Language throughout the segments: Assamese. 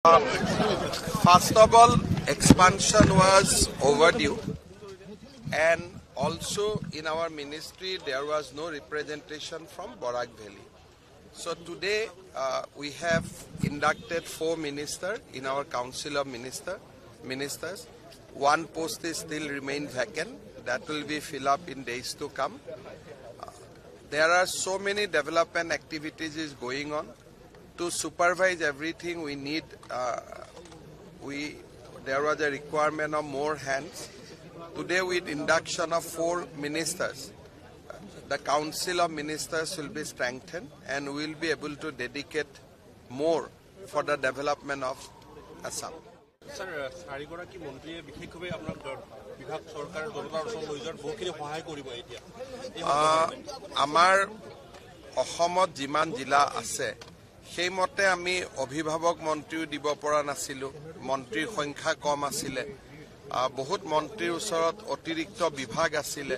First of all, expansion was overdue, and also in our ministry there was no representation from Barak Valley. So today we have inducted 4 ministers in our Council of Ministers. One post is still remain vacant. That will be filled up in days to come. There are so many development activities is going on. To supervise everything, we need. There was a requirement of more hands. Today, with induction of 4 ministers, the Council of Ministers will be strengthened, and we will be able to dedicate more for the development of Assam. Sir, চাৰিগৰাকী মন্ত্ৰীয়ে বিশেষভাৱে আপোনাৰ বিভাগ চৰকাৰৰ দলৰ সহযোগিতাত বহুখিনি সহায় কৰিব এতিয়া আমাৰ অসমত যিমান জিলা আছে সেইমতে আমি অভিভাৱক মন্ত্ৰীও দিব পৰা নাছিলো মন্ত্ৰীৰ সংখ্যা কম আছিলে বহুত মন্ত্ৰীৰ ওচৰত অতিৰিক্ত বিভাগ আছিলে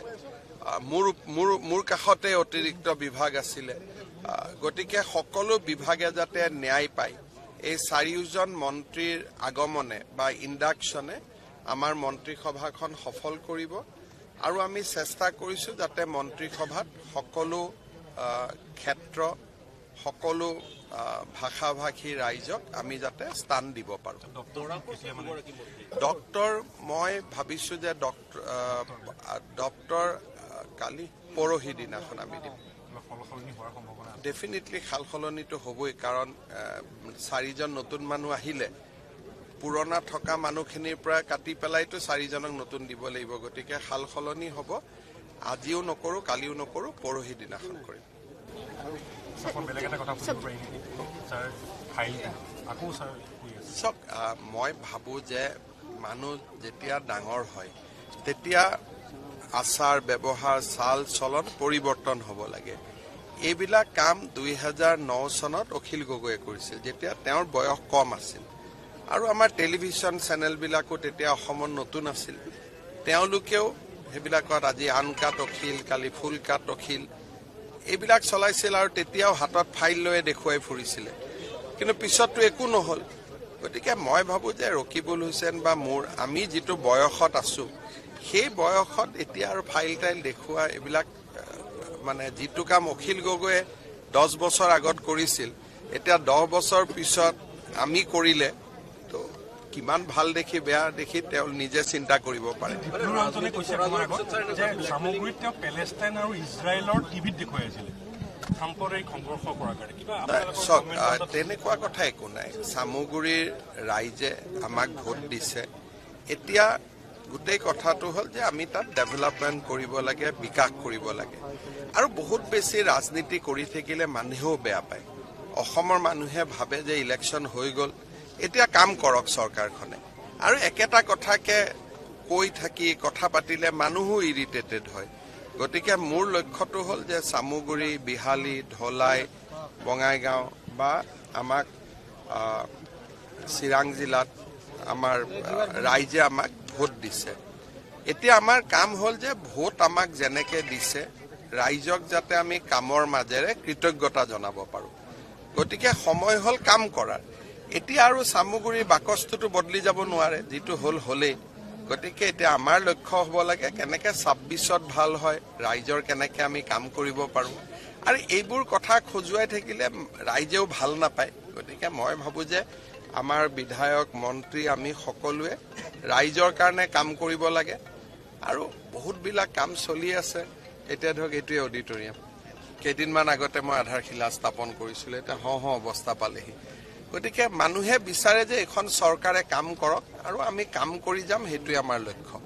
মোৰ কাষতে অতিৰিক্ত বিভাগ আছিলে গতিকে সকলো বিভাগে যাতে ন্যায় পায় এই 4জন মন্ত্ৰীৰ আগমনে বা ইন্ডাকশনে আমাৰ মন্ত্ৰী সভাখন সফল কৰিব আৰু আমি চেষ্টা কৰিছো যাতে মন্ত্ৰী সভাত সকলো ক্ষেত্ৰ সকলো ভাষাভাষী ৰাইজক আমি যাতে স্থান দিব পাৰো ডক্টৰ মই ভাবিছো যে ডক্টৰ কালি পৰহি দিনাখন আমি দিম Definitely খালখলনি তো হবই কাৰণ 4জন নতুন মানুহ আহিলে পুৰণা থকা মানুহখিনিৰ পৰা কাটি পেলাই তো 4জনক নতুন দিব লাগিব গতিকে খালখলনি হ'ব আজিও নকৰো কালিও নকৰো পৰহি দিনাখন কৰিম মই ভাবো যে মানুহ যেতিয়া ডাঙৰ হয় তেতিয়া আচাৰ ব্যৱহাৰ চাল চলন পৰিৱৰ্তন হ'ব লাগে এইবিলাক কাম 2009 চনত অখিল গগৈয়ে কৰিছিল যেতিয়া তেওঁৰ বয়স কম আছিল আৰু আমাৰ টেলিভিছন চেনেল বিলাকো তেতিয়া অসমত নতুন আছিল তেওঁলোকেও হেবিলাকত আজি আনকাট অখিল কালি ফুলকাট অখিল এইবিলাক চলাইছিল আৰু তেতিয়াও হাতত ফাইল লৈ দেখুৱাই ফুৰিছিল কিন্তু পিছতটো একো নহল গতিকে মই ভাবো যে ৰকিবুল হুছেইন বা মোৰ আমি যেটো বয়সত আছো সেই বয়সত এতিয়া আৰু ফাইল টাইল দেখুৱা এইবিলাক মানে যেটো কাম অখিল গগৈয়ে 10 বছৰ আগত কৰিছিল এতিয়া 10 বছৰ পিছত আমি কৰিলে তো কিমান ভাল দেখি বেয়া দেখি তেও নিজে চিন্তা কৰিব পাৰে ৰাজনে কৈছে আমাৰ আগত যে সামগ্ৰীত তেওঁ পেলেষ্টাইন আৰু ইজৰাইলৰ টিভিত দেখুৱাইছিল সাম্প্ৰদায়িক সংঘৰ্ষ কৰাৰ কাৰণে কিবা আপোনালোকৰ তেনেকুৱা কথা একো নাই সামগ্ৰীৰ ৰাইজে আমাক ভোট দিছে এতিয়া গোটেই কথাটো হল যে আমি তাত ডেভেলপমেন্ট কৰিব লাগে বিকাশ কৰিব লাগে আৰু বহুত বেছি ৰাজনীতি কৰি থাকিলে মানুহেও বেয়া পায় অসমৰ মানুহে ভাবে যে ইলেকশন হৈ গল এতিয়া কাম কৰক চৰকাৰখনে আৰু একেটা কথাকে কৈ থাকি কথা পাতিলে মানুহও ইৰিটেটেড হয় গতিকে মোৰ লক্ষ্যটো হল যে সামগ্ৰী বিহালী ধলাই বঙাইগাঁও বা আমাক চিৰাং জিলাত আমাৰ ৰাইজে আমাক ভোট দিছে এতিয়া আমাৰ কাম হল যে ভোট আমাক জেনেকে দিছে ৰাইজক যাতে আমি কামৰ মাজেৰে কৃতজ্ঞতা জনাব পাৰো গতিকে সময় হল কাম কৰাৰ এতিয়া আৰু সামগ্ৰীৰ বাকচটো বদলি যাব নোৱাৰে যেটো হল হলে গতিকে এতিয়া আমাৰ লক্ষ্য হ'ব লাগে কেনেকে 26ত ভাল হয় ৰাইজৰ কেনেকে আমি কাম কৰিব পাৰো আৰু এইবোৰ কথা খজুৱাই থাকিলে ৰাইজেও ভাল নাপায় গতিকে মই ভাবো যে আমাৰ বিধায়ক মন্ত্ৰী আমি সকলোৱে ৰাইজৰ কাৰণে কাম কৰিব লাগে আৰু বহুত বিলাক কাম চলি আছে এতিয়া ধৰক এটোই অডিটৰিয়াম কেইদিনমান আগতে মই আধাৰশিলা স্থাপন কৰিছিল এটা অৱস্থা পালেহি গতিকে মানুহে বিচাৰে যে এখন চৰকাৰে কাম কৰক আৰু আমি কাম কৰি যাম হেতুই আমাৰ লক্ষ্য